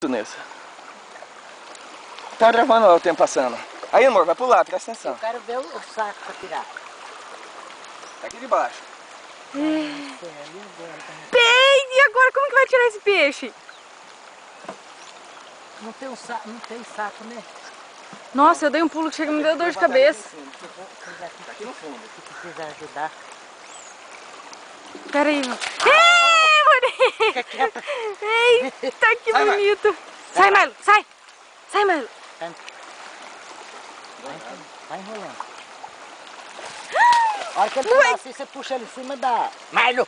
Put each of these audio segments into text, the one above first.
nessa. Tá gravando ó, o tempo passando. Aí, amor, vai pular, presta atenção. Eu quero ver o saco pra tirar. Tá aqui debaixo. Peixe! E agora como que vai tirar esse peixe? Não tem um saco, não tem saco, né? Nossa, eu dei um pulo que chega e me deu dor de cabeça. Tá aqui no fundo. Se precisar ajudar. Pera aí, mano. Eita, que Sai, bonito. Sai, Milo, sai. Sai, Milo. Vai enrolando. A hora que ele pular assim, você puxa ele em cima da... Milo!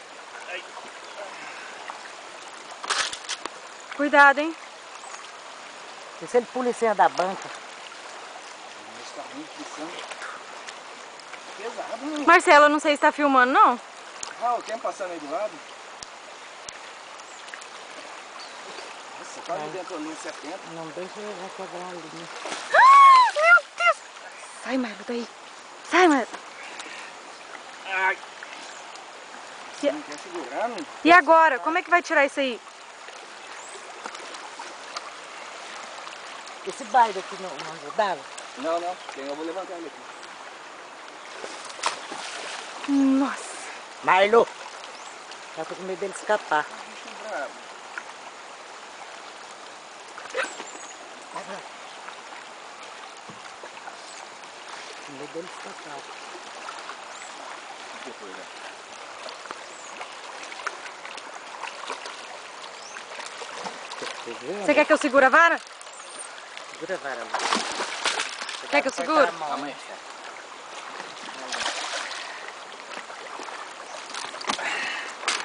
Cuidado, hein. E se ele pula em cima da banca? Tá ruim, pesado, né? Marcelo, eu não sei se tá filmando, não. Ah, o tempo passando aí do lado. Nossa, quase dentro da linha 70. Não deixa ele vai quebrar a linha. Meu Deus. Sai, Milo, daí. Sai, Milo. Ai. Não quer segurar, né? E agora? Como é que vai tirar isso aí? Esse baile aqui não ajudava? Não, não. Eu vou levantar ele aqui. Nossa. Milo! Eu tô com medo dele escapar. Bicho bravo. Com medo dele escapar. Que coisa. Você quer que eu segure a vara? Segura a vara. Quer que eu segure? Calma aí.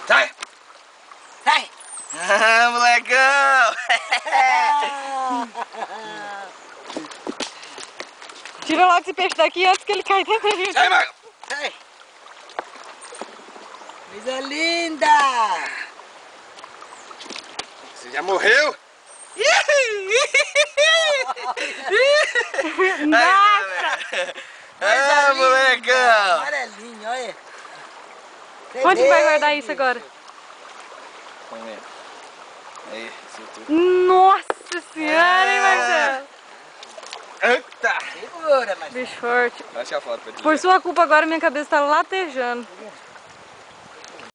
Sai! Sai! Ah, molecão! Tira logo esse peixe daqui antes que ele caia também. Sai, Marco! Sai! Coisa linda! Você já morreu? Nossa! Ah, molecão! Amarelinho, olha. Onde que vai guardar isso agora? Vamos ver. Aí, soltou. Nossa senhora, hein, Marcelo? Eita! Segura, mas Bicho forte. Baixa a foto pra ti. Por sua culpa agora minha cabeça tá latejando.